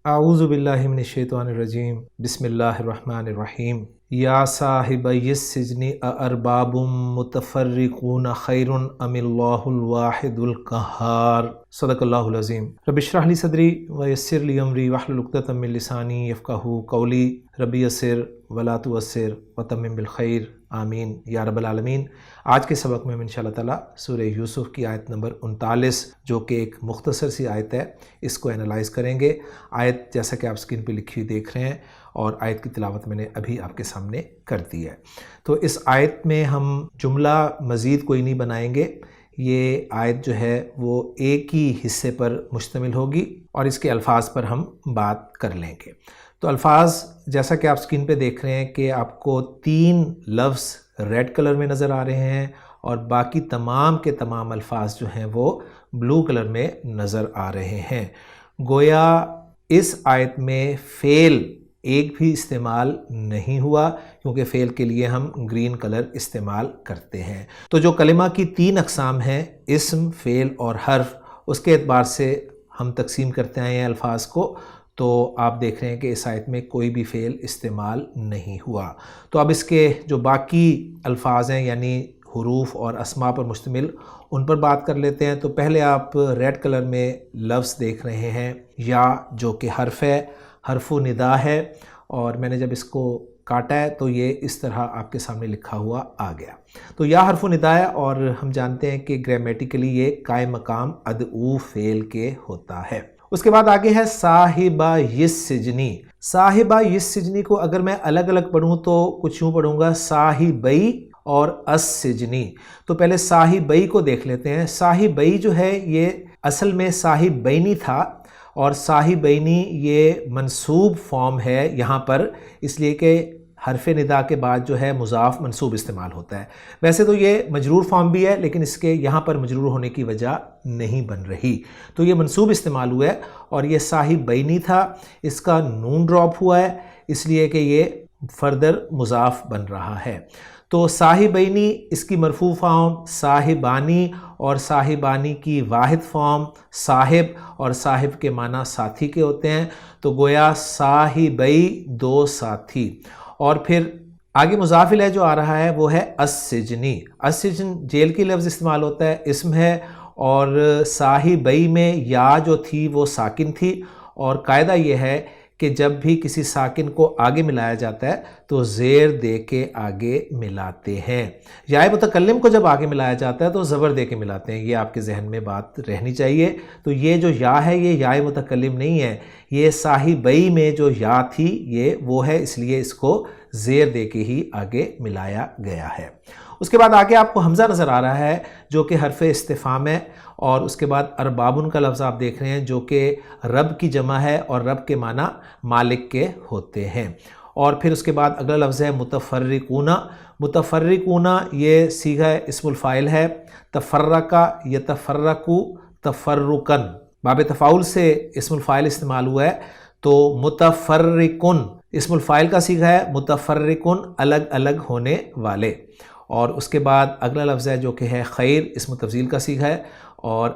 اعوذ باللہ من الشیطان الرجیم بسم اللہ الرحمن الرحیم یا صاحبی السجن اارباب متفرقون خیر ام اللہ الواحد القہار صدق اللہ العظیم۔ رب اشرح لی صدری ویسر لی امری واحلل عقدۃ من لسانی یفقہوا قولی ربی یسر ولا تعسر وتمم بالخیر آمین یا رب العالمین۔ آج کے سبق میں ہم انشاءاللہ تعالیٰ سورہ یوسف کی آیت نمبر 39 جو کہ ایک مختصر سی آیت ہے اس کو انالائز کریں گے۔ آیت جیسا کہ آپ اسکرین پہ لکھی ہوئی دیکھ رہے ہیں اور آیت کی تلاوت میں نے ابھی آپ کے سامنے کر دی ہے۔ تو اس آیت میں ہم جملہ مزید کوئی نہیں بنائیں گے، یہ آیت جو ہے وہ ایک ہی حصے پر مشتمل ہوگی اور اس کے الفاظ پر ہم بات کر لیں گے۔ تو الفاظ جیسا کہ آپ اسکرین پہ دیکھ رہے ہیں کہ آپ کو 3 لفظ ریڈ کلر میں نظر آ رہے ہیں اور باقی تمام کے تمام الفاظ جو ہیں وہ بلو کلر میں نظر آ رہے ہیں۔ گویا اس آیت میں فعل ایک بھی استعمال نہیں ہوا کیونکہ فعل کے لیے ہم گرین کلر استعمال کرتے ہیں۔ تو جو کلمہ کی 3 اقسام ہیں، اسم، فعل اور حرف، اس کے اعتبار سے ہم تقسیم کرتے ہیں الفاظ کو۔ تو آپ دیکھ رہے ہیں کہ اس آیت میں کوئی بھی فعل استعمال نہیں ہوا۔ تو اب اس کے جو باقی الفاظ ہیں یعنی حروف اور اسماء پر مشتمل، ان پر بات کر لیتے ہیں۔ تو پہلے آپ ریڈ کلر میں لفظ دیکھ رہے ہیں یا جو کہ حرف ہے، حرف و ندا ہے، اور میں نے جب اس کو کاٹا ہے تو یہ اس طرح آپ کے سامنے لکھا ہوا آ گیا۔ تو یا حرف و ندا ہے اور ہم جانتے ہیں کہ گرامیٹیکلی یہ قائم مقام ادعو فعل کے ہوتا ہے۔ اس کے بعد آگے ہے صاحبہ السجنی۔ صاحبہ السجنی کو اگر میں الگ الگ پڑھوں تو کچھ یوں پڑھوں گا صاحبی اور السجنی۔ تو پہلے صاحبی کو دیکھ لیتے ہیں۔ صاحبی جو ہے یہ اصل میں صاحبینی تھا اور صاحبینی یہ منصوب فارم ہے یہاں پر، اس لیے کہ حرف ندا کے بعد جو ہے مضاف منصوب استعمال ہوتا ہے۔ ویسے تو یہ مجرور فارم بھی ہے لیکن اس کے یہاں پر مجرور ہونے کی وجہ نہیں بن رہی، تو یہ منصوب استعمال ہوا ہے اور یہ صاحبینی تھا، اس کا نون ڈراپ ہوا ہے اس لیے کہ یہ فردر مضاف بن رہا ہے۔ تو صاحبینی اس کی مرفوع فارم صاحبانی اور صاحبانی کی واحد فارم صاحب، اور صاحب کے معنی ساتھی کے ہوتے ہیں۔ تو گویا صاحبی 2 ساتھی، اور پھر آگے مضاف الیہ جو آ رہا ہے وہ ہے السجنی۔ السجن جیل کی لفظ استعمال ہوتا ہے، اسم ہے، اور صاحبی میں یا جو تھی وہ ساکن تھی، اور قاعدہ یہ ہے کہ جب بھی کسی ساکن کو آگے ملایا جاتا ہے تو زیر دے کے آگے ملاتے ہیں۔ یا متکلم کو جب آگے ملایا جاتا ہے تو زبر دے کے ملاتے ہیں، یہ آپ کے ذہن میں بات رہنی چاہیے۔ تو یہ جو یا ہے یہ یا متکلم نہیں ہے، یہ صاحبی میں جو یا تھی یہ وہ ہے، اس لیے اس کو زیر دے کے ہی آگے ملایا گیا ہے۔ اس کے بعد آگے آپ کو حمزہ نظر آ رہا ہے جو کہ حرف استفہام ہے، اور اس کے بعد اربابن کا لفظ آپ دیکھ رہے ہیں جو کہ رب کی جمع ہے اور رب کے معنی مالک کے ہوتے ہیں۔ اور پھر اس کے بعد اگلا لفظ ہے متفرقون۔ متفرقون یہ صیغہ اسم الفاعل ہے، تفرقہ یتفرقو تفرقن، باب تفاعل سے اسم الفاعل استعمال ہوا ہے۔ تو متفرقن اسم الفاعل کا صیغہ ہے، متفرقن الگ الگ ہونے والے۔ اور اس کے بعد اگلا لفظ ہے جو کہ ہے خیر، اسم تفضیل کا صیغہ ہے، اور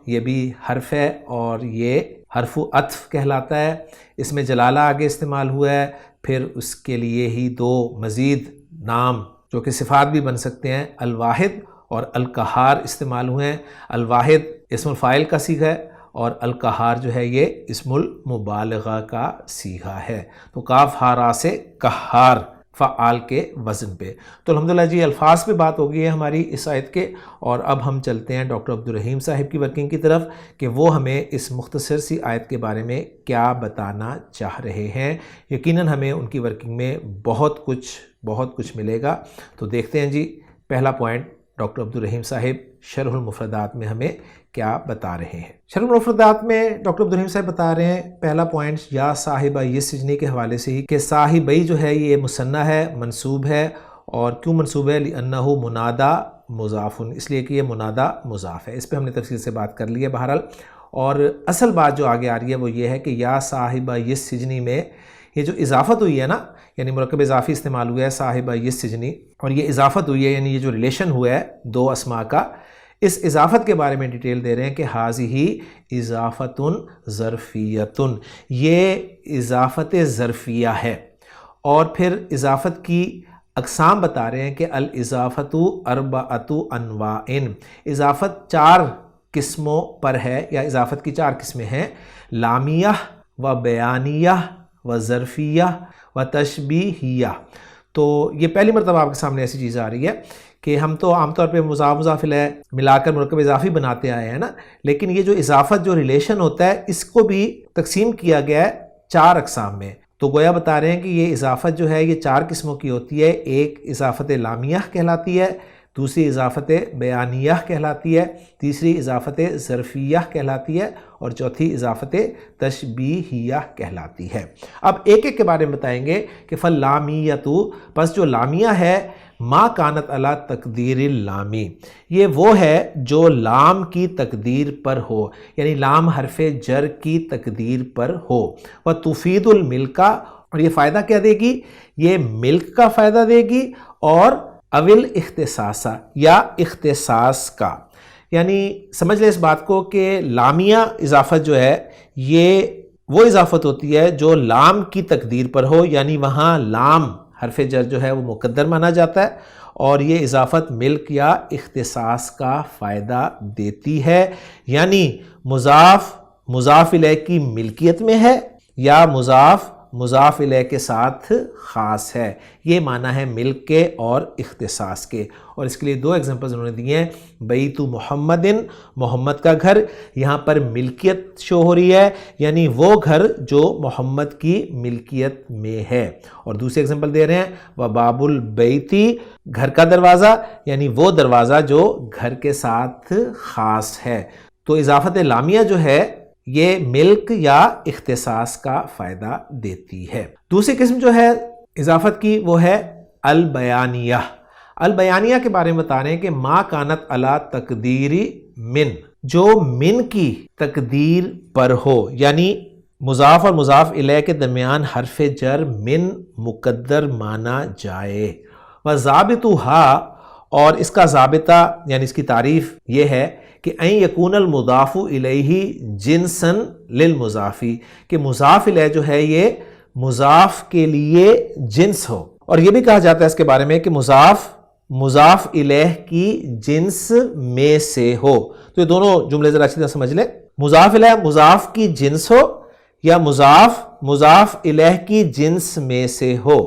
یہ بھی حرف ہے اور یہ حرف عطف کہلاتا ہے۔ اس میں جلالہ آگے استعمال ہوا ہے، پھر اس کے لیے ہی 2 مزید نام جو کہ صفات بھی بن سکتے ہیں، الواحد اور القہار استعمال ہوئے ہیں۔ الواحد اسم الفاعل کا صیغہ ہے اور القہار جو ہے یہ اسم المبالغہ کا صیغہ ہے۔ تو کاف ہا را سے قہار، فعال کے وزن پہ۔ تو الحمدللہ جی الفاظ پہ بات ہو گئی ہے ہماری اس آیت کے، اور اب ہم چلتے ہیں ڈاکٹر عبدالرحیم صاحب کی ورکنگ کی طرف کہ وہ ہمیں اس مختصر سی آیت کے بارے میں کیا بتانا چاہ رہے ہیں۔ یقیناً ہمیں ان کی ورکنگ میں بہت کچھ ملے گا۔ تو دیکھتے ہیں جی پہلا پوائنٹ ڈاکٹر عبدالرحیم صاحب شرح المفردات میں ہمیں کیا بتا رہے ہیں۔ شرح المفردات میں ڈاکٹر عبدالرحیم صاحب بتا رہے ہیں پہلا پوائنٹ یا صاحبہ السجنی کے حوالے سے ہی کہ صاحبی جو ہے یہ مثنیٰ ہے، منصوب ہے، اور کیوں منصوب ہے؟ لأنہ منادا مضاف، اس لیے کہ یہ منادا مضاف ہے۔ اس پہ ہم نے تفصیل سے بات کر لی ہے بہرحال۔ اور اصل بات جو آگے آ رہی ہے وہ یہ ہے کہ یا صاحبہ السجنی میں یہ جو اضافت ہوئی ہے نا، یعنی مرکب اضافی استعمال ہوا ہے صاحبہ السجنی، اور یہ اضافت ہوئی ہے یعنی یہ جو ریلیشن ہوا ہے 2 اسماء کا، اس اضافت کے بارے میں ڈیٹیل دے رہے ہیں کہ حاضی اضافتن ظرفیتن، یہ اضافت ظرفیہ ہے، اور پھر اضافت کی اقسام بتا رہے ہیں کہ الاضافت اربعۃ انواع، اضافت 4 قسموں پر ہے، یا اضافت کی 4 قسمیں ہیں، لامیہ و بیانیہ و ظرفیہ و تشبیہیہ۔ تو یہ پہلی مرتبہ آپ کے سامنے ایسی چیز آ رہی ہے کہ ہم تو عام طور پہ مضاف مضاف الیہ ملا کر مرکب اضافی بناتے آئے ہیں نا، لیکن یہ جو اضافت جو ریلیشن ہوتا ہے اس کو بھی تقسیم کیا گیا ہے 4 اقسام میں۔ تو گویا بتا رہے ہیں کہ یہ اضافت جو ہے یہ 4 قسموں کی ہوتی ہے، ایک اضافت لامیہ کہلاتی ہے، دوسری اضافت بیانیہ کہلاتی ہے، تیسری اضافت ظرفیہ کہلاتی ہے، اور چوتھی اضافت تشبیہیہ کہلاتی ہے۔ اب ایک ایک کے بارے میں بتائیں گے کہ فاللامیۃ، پس جو لامیہ ہے، ما کانت علی تقدیر اللامی، یہ وہ ہے جو لام کی تقدیر پر ہو، یعنی لام حرف جر کی تقدیر پر ہو، وتفید الملک، اور یہ فائدہ کیا دے گی؟ یہ ملک کا فائدہ دے گی، اور اول اختصاص، یا اختصاص کا، یعنی سمجھ لیں اس بات کو کہ لامیہ اضافت جو ہے یہ وہ اضافت ہوتی ہے جو لام کی تقدیر پر ہو، یعنی وہاں لام حرف جر جو ہے وہ مقدر مانا جاتا ہے، اور یہ اضافت ملک یا اختصاص کا فائدہ دیتی ہے، یعنی مضاف مضاف الیہ کی ملکیت میں ہے، یا مضاف مضاف الیہ کے ساتھ خاص ہے۔ یہ معنی ہے ملک کے اور اختصاص کے، اور اس کے لیے 2 ایگزامپلز انہوں نے دیے ہیں، بیت محمد، محمد کا گھر، یہاں پر ملکیت شو ہو رہی ہے، یعنی وہ گھر جو محمد کی ملکیت میں ہے، اور دوسری ایگزامپل دے رہے ہیں وباب البیتی، گھر کا دروازہ، یعنی وہ دروازہ جو گھر کے ساتھ خاص ہے۔ تو اضافت لامیہ جو ہے یہ ملک یا اختصاص کا فائدہ دیتی ہے۔ دوسری قسم جو ہے اضافت کی وہ ہے البیانیہ۔ البیانیہ کے بارے میں بتا رہے ہیں کہ ما کانت علی تقدیر من، جو من کی تقدیر پر ہو، یعنی مضاف اور مضاف الیہ کے درمیان حرف جر من مقدر مانا جائے، وضابطھا، اور اس کا ضابطہ یعنی اس کی تعریف یہ ہے کہ ان یکون المضاف الیہ جنسا للمضاف، کہ مضاف الیہ جو ہے یہ مضاف کے لیے جنس ہو، اور یہ بھی کہا جاتا ہے اس کے بارے میں کہ مضاف مضاف الیہ کی جنس میں سے ہو۔ تو یہ دونوں جملے ذرا اچھی طرح سمجھ لیں، مضاف الیہ مضاف کی جنس ہو، یا مضاف مضاف الیہ کی جنس میں سے ہو،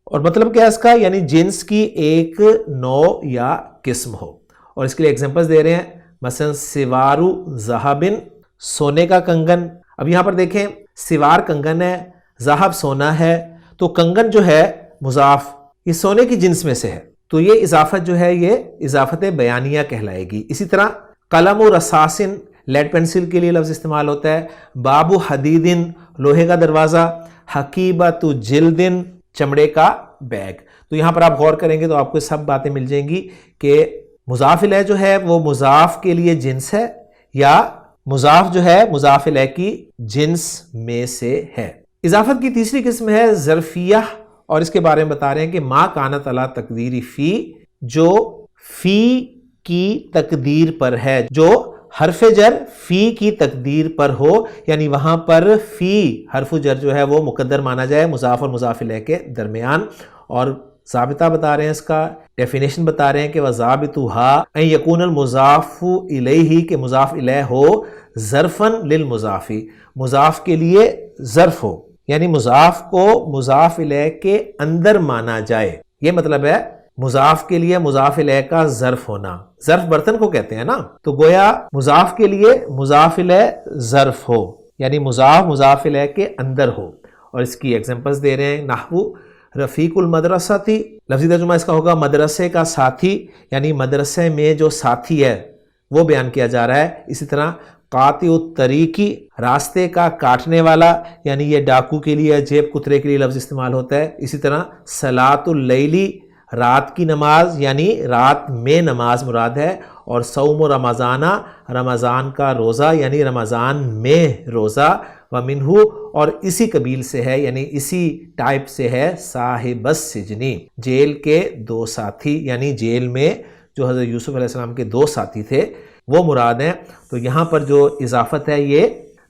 اور مطلب کیا اس کا؟ یعنی جنس کی ایک نوع یا قسم ہو، اور اس کے لیے ایگزامپلز دے رہے ہیں، مثلا سوارو ذہبن، سونے کا کنگن۔ اب یہاں پر دیکھیں سوار کنگن ہے، ذہب سونا ہے، تو کنگن جو ہے مضاف یہ سونے کی جنس میں سے ہے، تو یہ اضافت جو ہے یہ اضافت بیانیہ کہلائے گی۔ اسی طرح قلم و رصاصن، لیڈ پینسل کے لیے لفظ استعمال ہوتا ہے، باب حدیدن، لوہے کا دروازہ، حقیبۃ جلدن، چمڑے کا بیگ۔ تو یہاں پر آپ غور کریں گے تو آپ کو سب باتیں مل جائیں گی کہ مضاف الیہ جو ہے وہ مضاف کے لیے جنس ہے، یا مضاف جو ہے مضاف الیہ کی جنس میں سے ہے۔ اضافت کی تیسری قسم ہے ظرفیہ، اور اس کے بارے میں بتا رہے ہیں کہ ما کانت علی تقدیر فی، جو فی کی تقدیر پر ہے، جو حرف جر فی کی تقدیر پر ہو، یعنی وہاں پر فی حرف جر جو ہے وہ مقدر مانا جائے مضاف اور مضاف الیہ کے درمیان، اور ضابطہ بتا رہے ہیں، اس کا ڈیفینیشن بتا رہے ہیں کہ وَضَابِطُهَا أَن يَكُونَ الْمُضَافُ إِلَيْهِ، کہ مضاف الیہ ہو ظرفاً للمضاف، مضاف کے لیے ظرف ہو، یعنی مضاف کو مضاف الیہ کے اندر مانا جائے۔ یہ مطلب ہے مضاف کے لیے مضاف الیہ کا ظرف ہونا، ظرف برتن کو کہتے ہیں نا، تو گویا مضاف کے لیے مضاف الیہ ظرف ہو، یعنی مضاف مضاف الیہ کے اندر ہو، اور اس کی ایگزامپلز دے رہے ہیں، نحو رفیق المدرستی، لفظی ترجمہ اس کا ہوگا مدرسے کا ساتھی، یعنی مدرسے میں جو ساتھی ہے وہ بیان کیا جا رہا ہے۔ اسی طرح قاطع الطریقی، راستے کا کاٹنے والا، یعنی یہ ڈاکو کے لیے جیب کترے کے لیے لفظ استعمال ہوتا ہے۔ اسی طرح صلاۃ اللیلی، رات کی نماز، یعنی رات میں نماز مراد ہے، اور صوم رمضانہ، رمضان کا روزہ، یعنی رمضان میں روزہ، ومنہ، اور اسی قبیل سے ہے، یعنی اسی ٹائپ سے ہے، صاحب السجنی، جیل کے 2 ساتھی، یعنی جیل میں جو حضرت یوسف علیہ السلام کے 2 ساتھی تھے، وہ مراد ہیں. تو یہاں پر جو اضافت ہے یہ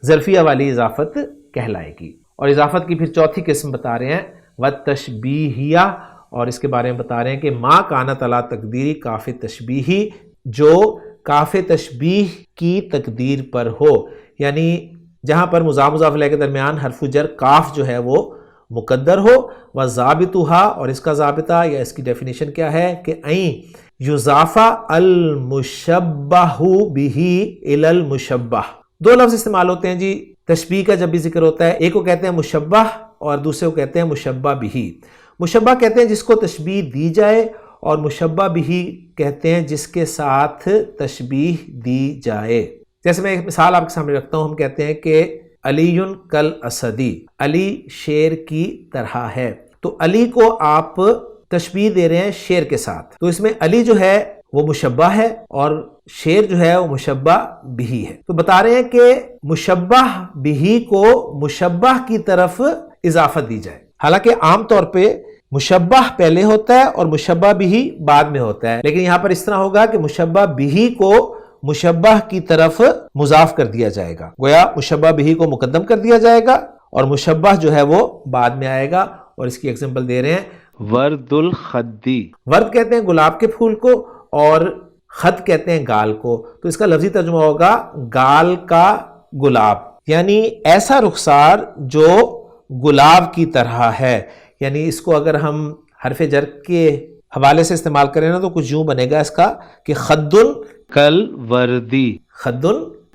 ظرفیہ والی اضافت کہلائے گی. اور اضافت کی پھر چوتھی قسم بتا رہے ہیں وَالتَّشْبِیہیہ، اور اس کے بارے میں بتا رہے ہیں کہ ما کانت علی تقدیری کاف تشبیہی، جو کاف تشبیہ کی تقدیر پر ہو، یعنی جہاں پر مضاف مضاف الیہ کے درمیان حرف جر کاف جو ہے وہ مقدر ہو. وَضَابِطُهَا، اور اس کا ضابطہ یا اس کی ڈیفینیشن کیا ہے کہ این یضاف المشبہ بہ الی المشبہ. دو لفظ استعمال ہوتے ہیں جی تشبیہ کا جب بھی ذکر ہوتا ہے، ایک کو کہتے ہیں مشبہ اور دوسرے کو کہتے ہیں مشبہ بہ. مشبہ کہتے ہیں جس کو تشبیہ دی جائے، اور مشبہ بہ کہتے ہیں جس کے ساتھ تشبیہ دی جائے. جیسے میں ایک مثال آپ کے سامنے رکھتا ہوں، ہم کہتے ہیں کہ علی کل اسدی، علی شیر کی طرح ہے. تو علی کو آپ تشبیہ دے رہے ہیں شیر کے ساتھ، تو اس میں علی جو ہے وہ مشبہ ہے اور شیر جو ہے وہ مشبہ بہ ہے. تو بتا رہے ہیں کہ مشبہ بہ کو مشبہ کی طرف اضافت دی جائے. حالانکہ عام طور پہ مشبہ پہلے ہوتا ہے اور مشبہ بہ بعد میں ہوتا ہے، لیکن یہاں پر اس طرح ہوگا کہ مشبہ بہ کو مشبہ کی طرف مضاف کر دیا جائے گا. گویا مشبہ بہ کو مقدم کر دیا جائے گا اور مشبہ جو ہے وہ بعد میں آئے گا. اور اس کی ایگزامپل دے رہے ہیں ورد الخدی. ورد کہتے ہیں گلاب کے پھول کو اور خد کہتے ہیں گال کو. تو اس کا لفظی ترجمہ ہوگا گال کا گلاب، یعنی ایسا رخسار جو گلاب کی طرح ہے. یعنی اس کو اگر ہم حرف جر کے حوالے سے استعمال کریں نا تو کچھ یوں بنے گا اس کا کہ خد کل وردی، خد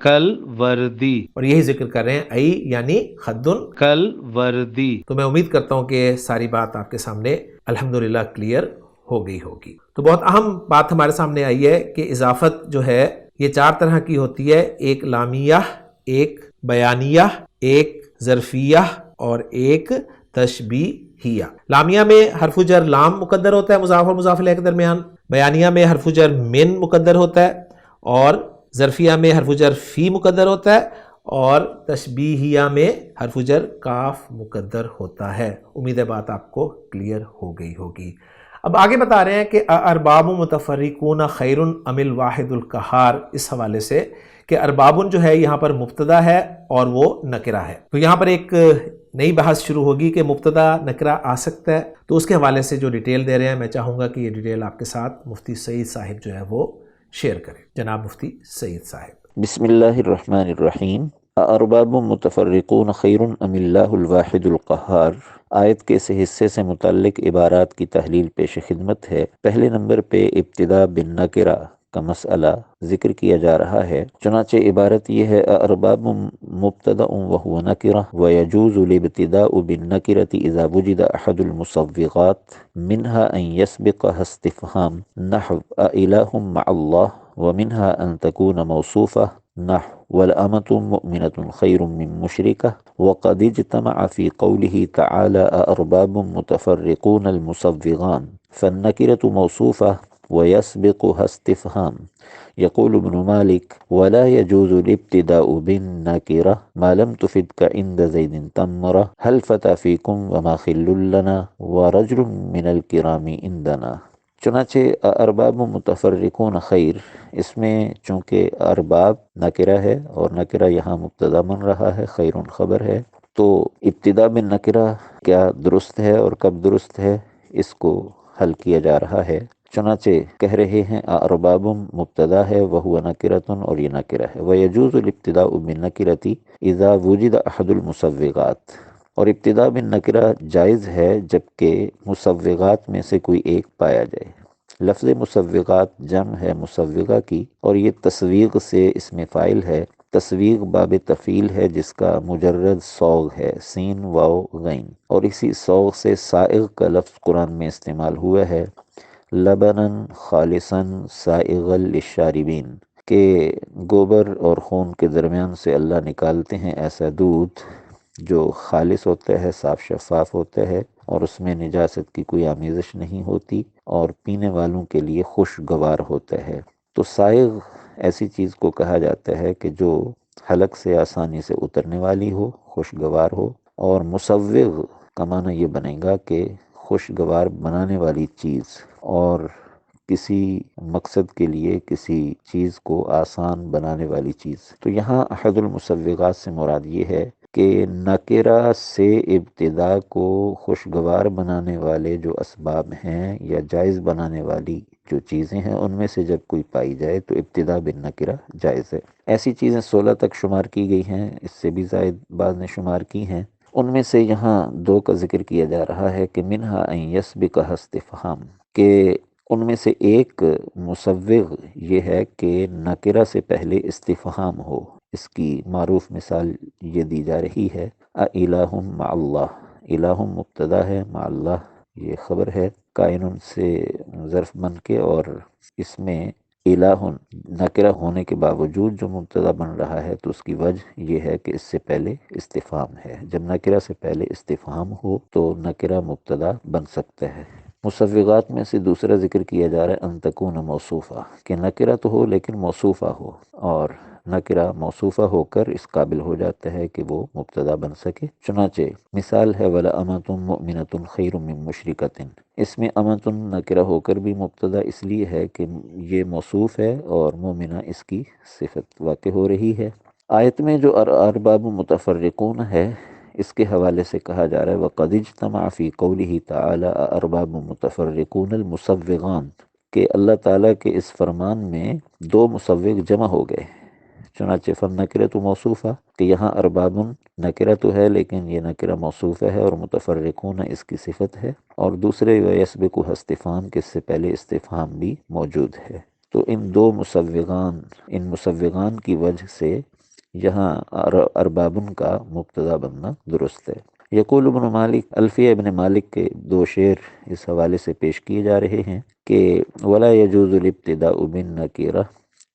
کل وردی. اور یہی ذکر کر رہے ہیں ای یعنی خد کل وردی. تو میں امید کرتا ہوں کہ ساری بات آپ کے سامنے الحمدللہ کلیئر ہو گئی ہوگی. تو بہت اہم بات ہمارے سامنے آئی ہے کہ اضافت جو ہے یہ 4 طرح کی ہوتی ہے، ایک لامیہ، ایک بیانیہ، ایک ظرفیہ اور ایک تشبیہیہ. لامیہ میں حرف جر لام مقدر ہوتا ہے مضاف اور مضاف الیہ کے درمیان، بیانیہ میں حرف جر من مقدر ہوتا ہے، اور ظرفیہ میں حرف جر فی مقدر ہوتا ہے، اور تشبیہیہ میں حرف جر کاف مقدر ہوتا ہے. امید ہے بات آپ کو کلیئر ہو گئی ہوگی. اب آگے بتا رہے ہیں کہ ارباب متفرقون خیر ام الواحد القہار، اس حوالے سے کہ اربابن جو ہے یہاں پر مبتدا ہے اور وہ نکرہ ہے. تو یہاں پر ایک نئی بحث شروع ہوگی کہ مبتدا نکرہ آ سکتا ہے. تو اس کے حوالے سے جو ڈیٹیل دے رہے ہیں میں چاہوں گا کہ یہ ڈیٹیل آپ کے ساتھ مفتی سعید صاحب جو ہے وہ شیئر کریں. جناب مفتی سعید صاحب. بسم اللہ الرحمن الرحیم. ارباب متفرقون خیر ام اللہ الواحد القہار. آیت کے اس حصے سے متعلق عبارات کی تحلیل پیش خدمت ہے. پہلے نمبر پہ ابتدا بالنکرہ کا مسئلہ ذکر کیا جا رہا ہے. چنانچہ عبارت یہ ہے ارباب مبتدا وهو نکرہ ويجوز الابتداء بالنکرة اذا وجد احد المصوغات منها ان يسبقها استفهام نحو أإله مع الله، ومنها ان تكون موصوفة نحو والأمة مؤمنة خير من مشركة. وقد اجتمع في قوله تعالى أأرباب متفرقون المصوغان، فالنكرة موصوفة ويسبقها استفهام. يقول ابن مالك ولا يجوز الابتداء بالنكرة ما لم تفدك عند زيد تمرة هل فتى فيكم وما خل لنا ورجل من الكرام عندنا. چنانچہ ارباب متفرقون خیر، اس میں چونکہ ارباب نکرہ ہے اور نکرہ یہاں مبتدا بن رہا ہے، خیرون خبر ہے، تو ابتدا میں نکرہ کیا درست ہے اور کب درست ہے اس کو حل کیا جا رہا ہے. چنانچہ کہہ رہے ہیں ارباب مبتدا ہے وہو نکرۃ، اور یہ نکرہ ہے. ویجوز الابتداء بالنکرۃ اذا وجد احد المصوغات، اور ابتدا بالنکرہ جائز ہے جبکہ مصوغات میں سے کوئی ایک پایا جائے. لفظ مصوغات جمع ہے مصوغہ کی، اور یہ تصویغ سے اسم فاعل ہے. تصویغ باب تفعیل ہے جس کا مجرد صوغ ہے، سین واو غین، اور اسی صوغ سے سائغ کا لفظ قرآن میں استعمال ہوا ہے. لبناً خالصاً سائغا للشاربین، کہ گوبر اور خون کے درمیان سے اللہ نکالتے ہیں ایسا دودھ جو خالص ہوتا ہے، صاف شفاف ہوتا ہے، اور اس میں نجاست کی کوئی آمیزش نہیں ہوتی، اور پینے والوں کے لیے خوشگوار ہوتا ہے. تو سائغ ایسی چیز کو کہا جاتا ہے کہ جو حلق سے آسانی سے اترنے والی ہو، خوشگوار ہو. اور مصوغ کا معنی یہ بنے گا کہ خوشگوار بنانے والی چیز. اور کسی مقصد کے لیے کسی چیز کو آسان بنانے والی چیز۔ تو یہاں احد المسوغات سے مراد یہ ہے کہ نکرہ سے ابتدا کو خوشگوار بنانے والے جو اسباب ہیں یا جائز بنانے والی جو چیزیں ہیں ان میں سے جب کوئی پائی جائے تو ابتدا بالنکرہ جائز ہے۔ ایسی چیزیں 16 تک شمار کی گئی ہیں، اس سے بھی زائد بعض نے شمار کی ہیں۔ ان میں سے یہاں 2 کا ذکر کیا جا رہا ہے کہ منہا ان یسبقہ استفہام، کہ ان میں سے ایک مسوغ یہ ہے کہ نکرہ سے پہلے استفہام ہو۔ اس کی معروف مثال یہ دی جا رہی ہے اِلٰہ مع اللہ، الہ مبتدا ہے، مع اللہ یہ خبر ہے، کائن سے ظرف بن کے، اور اس میں الہ نکرہ ہونے کے باوجود جو مبتدا بن رہا ہے تو اس کی وجہ یہ ہے کہ اس سے پہلے استفہام ہے۔ جب نکرہ سے پہلے استفہام ہو تو نکرہ مبتدا بن سکتا ہے۔ مسوغات میں سے دوسرا ذکر کیا جا رہا ہے ان تکون موصوفہ، کہ نکرہ تو ہو لیکن موصوفہ ہو، اور نکرہ موصوفہ ہو کر اس قابل ہو جاتا ہے کہ وہ مبتدا بن سکے۔ چنانچہ مثال ہے وَلَأَمَةٌ مُؤْمِنَةٌ خَيْرٌ مِّن مُشْرِكَةٍ، اس میں امتن نکرہ ہو کر بھی مبتدا اس لیے ہے کہ یہ موصوف ہے اور مومنہ اس کی صفت واقع ہو رہی ہے۔ آیت میں جو ارباب متفرقون ہے اس کے حوالے سے کہا جا رہا ہے وَقَدِ اجْتَمَعَ فِي قَوْلِهِ تَعَالَى أَأَرْبَابٌ مُتَفَرِّقُونَ الْمُصَوِّغَانِ، کہ اللہ تعالیٰ کے اس فرمان میں 2 مصوغ جمع ہو گئے۔ چنانچہ فالنکرۃ موصوفہ، کہ یہاں ارباب نکرہ تو ہے لیکن یہ نکرہ موصوفہ ہے اور متفرقون اس کی صفت ہے، اور دوسرے وَيَسْبِقُهَا استفہام، کہ اس سے پہلے استفہام بھی موجود ہے۔ تو ان 2 مصوغان کی وجہ سے یہاں اربابن کا مبتدا بننا درست ہے۔ یقول ابن مالک، الفیہ ابن مالک کے 2 شعر اس حوالے سے پیش کیے جا رہے ہیں کہ ولا يجوز الابتداء بالنکرہ،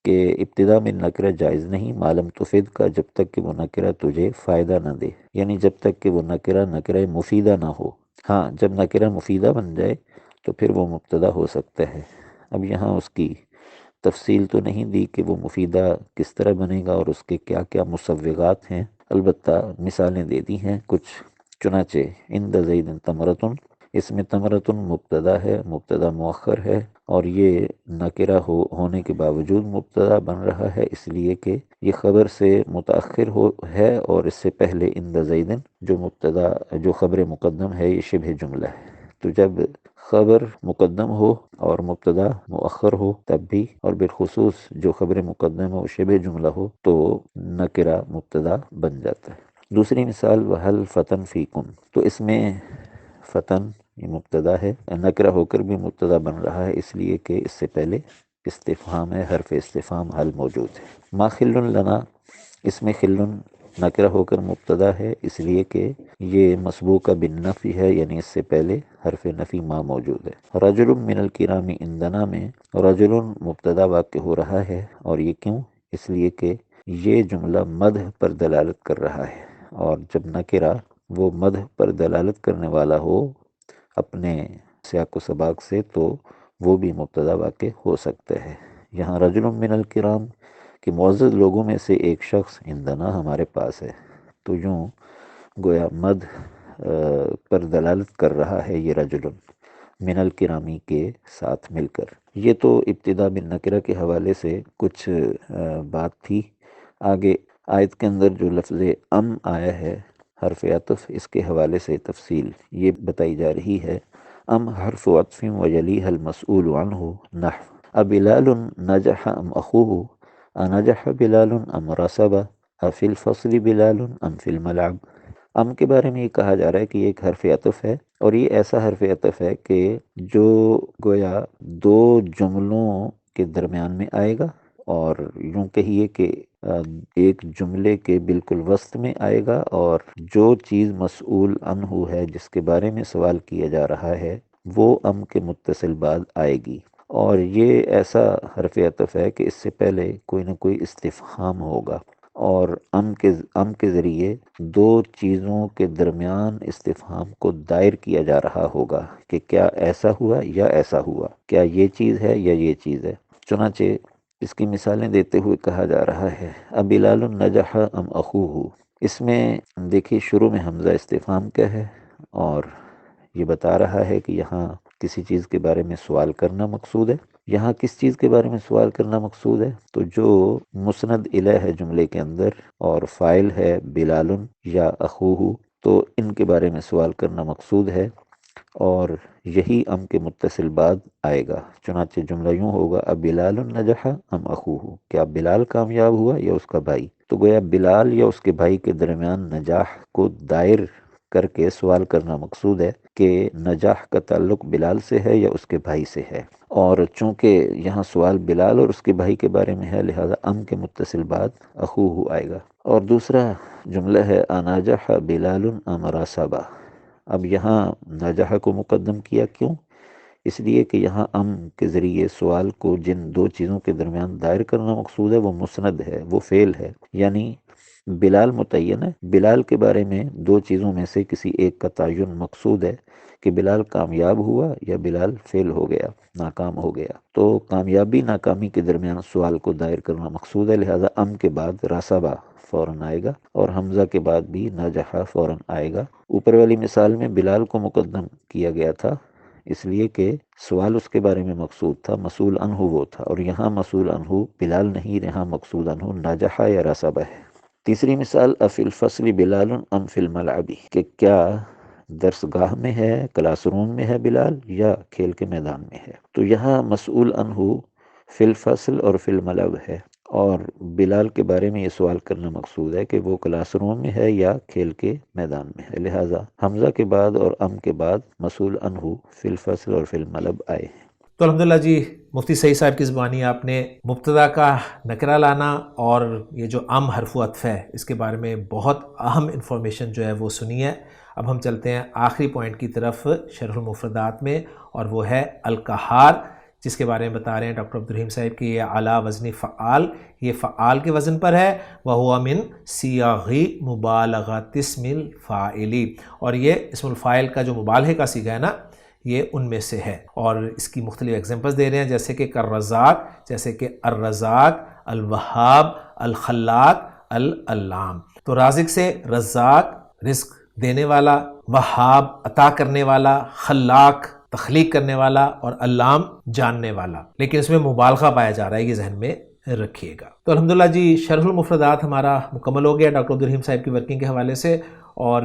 کہ ابتدا میں نکرہ جائز نہیں، معلوم تفید کا، جب تک کہ وہ نکرہ تجھے فائدہ نہ دے، یعنی جب تک کہ وہ نکرہ مفیدہ نہ ہو۔ ہاں جب نکرہ مفیدہ بن جائے تو پھر وہ مبتدا ہو سکتا ہے۔ اب یہاں اس کی تفصیل تو نہیں دی کہ وہ مفیدہ کس طرح بنے گا اور اس کے کیا کیا مسوغات ہیں، البتہ مثالیں دے دی ہیں کچھ۔ چنانچہ عند زید تمرتن، اس میں تمرتن مبتدا ہے، مبتدا مؤخر ہے، اور یہ نکرہ ہونے کے باوجود مبتدا بن رہا ہے اس لیے کہ یہ خبر سے متأخر ہے، اور اس سے پہلے عند زید جو خبر مقدم ہے یہ شبہ جملہ ہے۔ تو جب خبر مقدم ہو اور مبتدا مؤخر ہو تب بھی، اور بالخصوص جو خبر مقدم ہو شبہ جملہ ہو تو نکرہ مبتدا بن جاتا ہے۔ دوسری مثال وَهَلْ فَتًن فِيكُمْ، تو اس میں فتن یہ مبتدا ہے، نکرہ ہو کر بھی مبتدا بن رہا ہے اس لیے کہ اس سے پہلے استفہام ہے، حرف استفہام حل موجود ہے۔ ما خل لنا، اس میں خل نکرہ ہو کر مبتدا ہے اس لیے کہ یہ مسبوقہ بالنفی ہے، یعنی اس سے پہلے حرف نفی ما موجود ہے۔ رجل من الکرام عندنا میں رجل مبتدا واقع ہو رہا ہے، اور یہ کیوں؟ اس لیے کہ یہ جملہ مدح پر دلالت کر رہا ہے، اور جب نکرہ وہ مدح پر دلالت کرنے والا ہو اپنے سیاق و سباق سے تو وہ بھی مبتدا واقع ہو سکتا ہے۔ یہاں رجل من الکرام کہ معزز لوگوں میں سے ایک شخص عندنا ہمارے پاس ہے، تو یوں گویا مدح پر دلالت کر رہا ہے یہ رجل من الکرامی کے ساتھ مل کر۔ یہ تو ابتدا بالنکرہ کے حوالے سے کچھ بات تھی۔ آگے آیت کے اندر جو لفظ ام آیا ہے حرف عطف، اس کے حوالے سے تفصیل یہ بتائی جا رہی ہے ام حرف عطف ویلیہ المسئول عنہ نحو ابلال نجح ام اخوہ انجح بلال ام رسب افی الفصل بلال ام فی الملعب۔ ام کے بارے میں یہ کہا جا رہا ہے کہ یہ ایک حرف عطف ہے، اور یہ ایسا حرف عطف ہے کہ جو گویا 2 جملوں کے درمیان میں آئے گا، اور یوں کہیے کہ ایک جملے کے بالکل وسط میں آئے گا، اور جو چیز مسئول عنہ ہے جس کے بارے میں سوال کیا جا رہا ہے وہ ام کے متصل بعد آئے گی، اور یہ ایسا حرف عطف ہے کہ اس سے پہلے کوئی نہ کوئی استفہام ہوگا، اور ام کے ذریعے 2 چیزوں کے درمیان استفہام کو دائر کیا جا رہا ہوگا کہ کیا ایسا ہوا یا ایسا ہوا، کیا یہ چیز ہے یا یہ چیز ہے۔ چنانچہ اس کی مثالیں دیتے ہوئے کہا جا رہا ہے ابلال نجح ام اخوہ، اس میں دیکھیے شروع میں حمزہ استفہام کا ہے، اور یہ بتا رہا ہے کہ یہاں کسی چیز کے بارے میں سوال کرنا مقصود ہے۔ یہاں کس چیز کے بارے میں سوال کرنا مقصود ہے؟ تو جو مسند الیہ ہے جملے کے اندر اور فاعل ہے بلال یا اخوہ، تو ان کے بارے میں سوال کرنا مقصود ہے، اور یہی ام کے متصل بعد آئے گا۔ چنانچہ جملہ یوں ہوگا اب بلال نجح ام اخوہ، کیا بلال کامیاب ہوا یا اس کا بھائی؟ تو گویا بلال یا اس کے بھائی کے درمیان نجاح کو دائر کر کے سوال کرنا مقصود ہے کہ نجاح کا تعلق بلال سے ہے یا اس کے بھائی سے ہے، اور چونکہ یہاں سوال بلال اور اس کے بھائی کے بارے میں ہے لہذا ام کے متصل بعد اخوہ آئے گا۔ اور دوسرا جملہ ہے اناجح بلال ام راسبہ۔ اب یہاں نجح کو مقدم کیا، کیوں؟ اس لیے کہ یہاں ام کے ذریعے سوال کو جن دو چیزوں کے درمیان دائر کرنا مقصود ہے وہ مسند ہے، وہ فعل ہے، یعنی بلال متعین ہے۔ بلال کے بارے میں دو چیزوں میں سے کسی ایک کا تعین مقصود ہے کہ بلال کامیاب ہوا یا بلال فیل ہو گیا، ناکام ہو گیا۔ تو کامیابی ناکامی کے درمیان سوال کو دائر کرنا مقصود ہے، لہذا ام کے بعد راسبہ فوراً آئے گا، اور حمزہ کے بعد بھی نجحہ فوراً آئے گا۔ اوپر والی مثال میں بلال کو مقدم کیا گیا تھا اس لیے کہ سوال اس کے بارے میں مقصود تھا، مسئول عنہ وہ تھا، اور یہاں مسئول عنہ بلال نہیں، یہاں مقصود عنہ نجحہ یا راسبہ ہے۔ تیسری مثال افی الفصل بلال ام فی الملعب، کہ کیا درس گاہ میں ہے، کلاس روم میں ہے بلال یا کھیل کے میدان میں ہے؟ تو یہاں مسئول عنہ فی الفصل اور فی الملعب ہے، اور بلال کے بارے میں یہ سوال کرنا مقصود ہے کہ وہ کلاس روم میں ہے یا کھیل کے میدان میں ہے، لہٰذا حمزہ کے بعد اور ام کے بعد مسئول عنہ فی الفصل اور فی الملعب آئے ہیں۔ تو الحمدللہ جی، مفتی سعید صاحب کی زبانی آپ نے مبتدا کا نکرہ لانا اور یہ جو ام حرف عطف ہے اس کے بارے میں بہت اہم انفارمیشن جو ہے وہ سنی ہے۔ اب ہم چلتے ہیں آخری پوائنٹ کی طرف شرح المفردات میں، اور وہ ہے القہار، جس کے بارے میں بتا رہے ہیں ڈاکٹر عبدالرحیم صاحب کہ یہ اعلیٰ وزن فعال، یہ فعال کے وزن پر ہے، وَهُوَ مِن صِيَاغِ مُبَالَغَةِ اسْمِ الْفَاعِلِ، اور یہ اسم الفاعل کا جو مبالغے کا صیغہ ہے نا یہ ان میں سے ہے، اور اس کی مختلف ایگزامپلز دے رہے ہیں جیسے کہ الرزاق، جیسے کہ الرزاق، الوہاب، الخلاق، العلام۔ تو رازق سے رزاق رزق دینے والا، وہاب عطا کرنے والا، خلاق تخلیق کرنے والا، اور علام جاننے والا، لیکن اس میں مبالغہ پایا جا رہا ہے، یہ ذہن میں رکھیے گا۔ تو الحمدللہ جی، شرح المفردات ہمارا مکمل ہو گیا ڈاکٹر عبدالرحیم صاحب کی ورکنگ کے حوالے سے، اور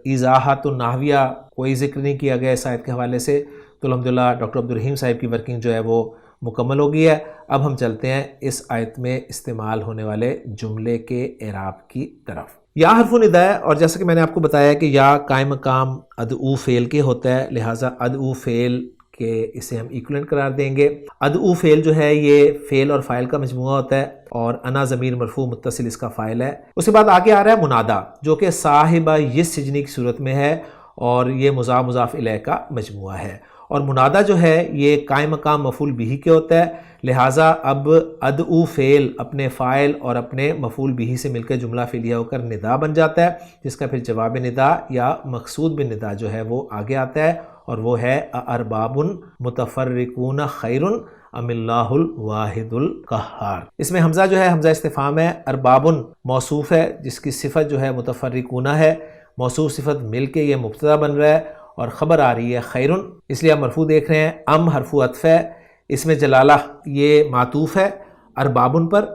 ایضاحات النحویہ کوئی ذکر نہیں کیا گیا اس آیت کے حوالے سے۔ تو الحمدللہ ڈاکٹر عبدالرحیم صاحب کی ورکنگ جو ہے وہ مکمل ہو گئی ہے۔ اب ہم چلتے ہیں اس آیت میں استعمال ہونے والے جملے کے اعراب کی طرف۔ یا حرف نداء ہے، اور جیسا کہ میں نے آپ کو بتایا کہ یا قائم مقام ادعو فعل کے ہوتا ہے، لہٰذا ادعو فعل کہ اسے ہم ایکولنٹ قرار دیں گے۔ ادعو فعل جو ہے یہ فعل اور فاعل کا مجموعہ ہوتا ہے، اور انا ضمیر مرفوع متصل اس کا فاعل ہے۔ اس کے بعد آگے آ رہا ہے منادا، جو کہ صاحبہ یس سجنی کی صورت میں ہے، اور یہ مضاف مضاف الیہ کا مجموعہ ہے، اور منادا جو ہے یہ قائم مقام مفعول بہ کے ہوتا ہے، لہٰذا اب ادعو فعل اپنے فاعل اور اپنے مفعول بہ سے مل کر جملہ فعلیہ ہو کر ندا بن جاتا ہے، جس کا پھر جواب ندا یا مقصود بن ندا جو ہے وہ آگے آتا ہے، اور وہ ہے ارباب متفرقون خیر ام اللہ الواحد القہار۔ اس میں حمزہ جو ہے حمزہ استفہام ہے، ارباب موصوف ہے جس کی صفت جو ہے متفرقون ہے، موصوف صفت مل کے یہ مبتدا بن رہا ہے، اور خبر آ رہی ہے خیرن، اس لیے آپ مرفوع دیکھ رہے ہیں۔ ام حرف عطف ہے، اس میں جلالہ یہ معطوف ہے اربابن پر،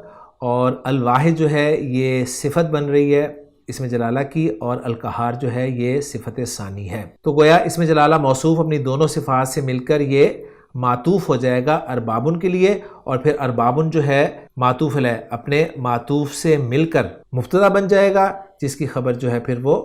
اور الواحد جو ہے یہ صفت بن رہی ہے اس میں جلالہ کی، اور القہار جو ہے یہ صفت ثانی ہے۔ تو گویا اس میں جلالہ موصوف اپنی دونوں صفات سے مل کر یہ معطوف ہو جائے گا اربابن کے لیے، اور پھر اربابن جو ہے معطوف علیہ اپنے معطوف سے مل کر مبتدا بن جائے گا، جس کی خبر جو ہے پھر وہ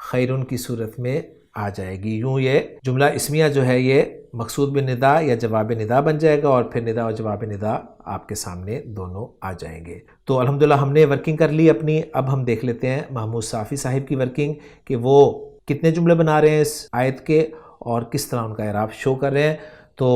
خیرن کی صورت میں آ جائے گی۔ یوں یہ جملہ اسمیہ جو ہے یہ مقصود بن ندا یا جواب ندا بن جائے گا، اور پھر ندا اور جواب ندا آپ کے سامنے دونوں آ جائیں گے۔ تو الحمدللہ ہم نے ورکنگ کر لی اپنی۔ اب ہم دیکھ لیتے ہیں محمود صافی صاحب کی ورکنگ کہ وہ کتنے جملے بنا رہے ہیں اس آیت کے، اور کس طرح ان کا اعراب شو کر رہے ہیں۔ تو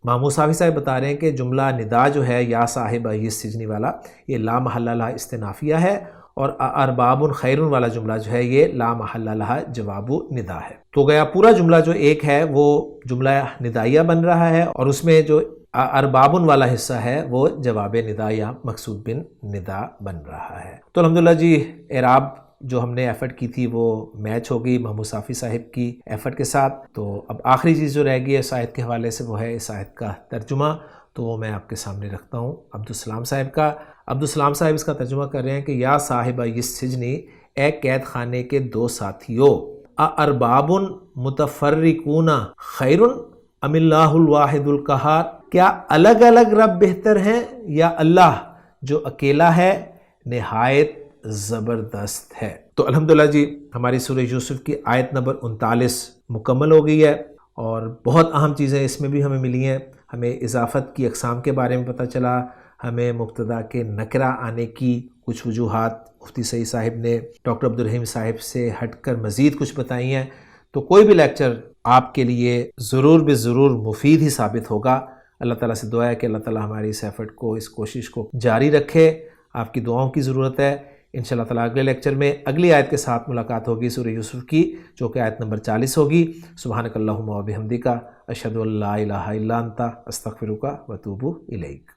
محمود صافی صاحب بتا رہے ہیں کہ جملہ ندا جو ہے یا صاحب یہ سجنی والا، یہ لا محل لہا استنافیہ ہے، اور ارباب خیر والا جملہ جو ہے یہ لا محل لہا جواب ندا ہے۔ تو گیا پورا جملہ جو ایک ہے وہ جملہ ندائیہ بن رہا ہے، اور اس میں جو ارباب والا حصہ ہے وہ جواب ندا یا مقصود بن ندا بن رہا ہے۔ تو الحمدللہ جی، اعراب جو ہم نے ایفرٹ کی تھی وہ میچ ہو گئی محمود صافی صاحب کی ایفرٹ کے ساتھ۔ تو اب آخری چیز جو رہ گئی ہے اس آیت کے حوالے سے وہ ہے اس آیت کا ترجمہ۔ تو وہ میں آپ کے سامنے رکھتا ہوں عبدالسلام صاحب کا۔ عبدالسلام صاحب اس کا ترجمہ کر رہے ہیں کہ یا صاحب السجنی، اے قید خانے کے دو ساتھیوں، ارباب متفرقون خیر ام اللہ الواحد القہار، کیا الگ الگ رب بہتر ہیں یا اللہ جو اکیلا ہے نہایت زبردست ہے؟ تو الحمدللہ جی ہماری سورہ یوسف کی آیت نمبر 39 مکمل ہو گئی ہے، اور بہت اہم چیزیں اس میں بھی ہمیں ملی ہیں۔ ہمیں اضافت کی اقسام کے بارے میں پتہ چلا، ہمیں مبتدا کے نکرہ آنے کی کچھ وجوہات مفتی سعید صاحب نے ڈاکٹر عبدالرحیم صاحب سے ہٹ کر مزید کچھ بتائی ہیں۔ تو کوئی بھی لیکچر آپ کے لیے ضرور بے ضرور مفید ہی ثابت ہوگا۔ اللہ تعالیٰ سے دعا ہے کہ اللہ تعالیٰ ہماری اس ایفرٹ کو، اس کوشش کو جاری رکھے۔ آپ کی دعاؤں کی ضرورت ہے۔ انشاءاللہ تعالیٰ اگلے لیکچر میں اگلی آیت کے ساتھ ملاقات ہوگی سورہ یوسف کی، جو کہ آیت نمبر 40 ہوگی۔ سبحانک اللہم و بحمدک، اشہد ان لا الہ الا انت، استغفرک و اتوب الیک۔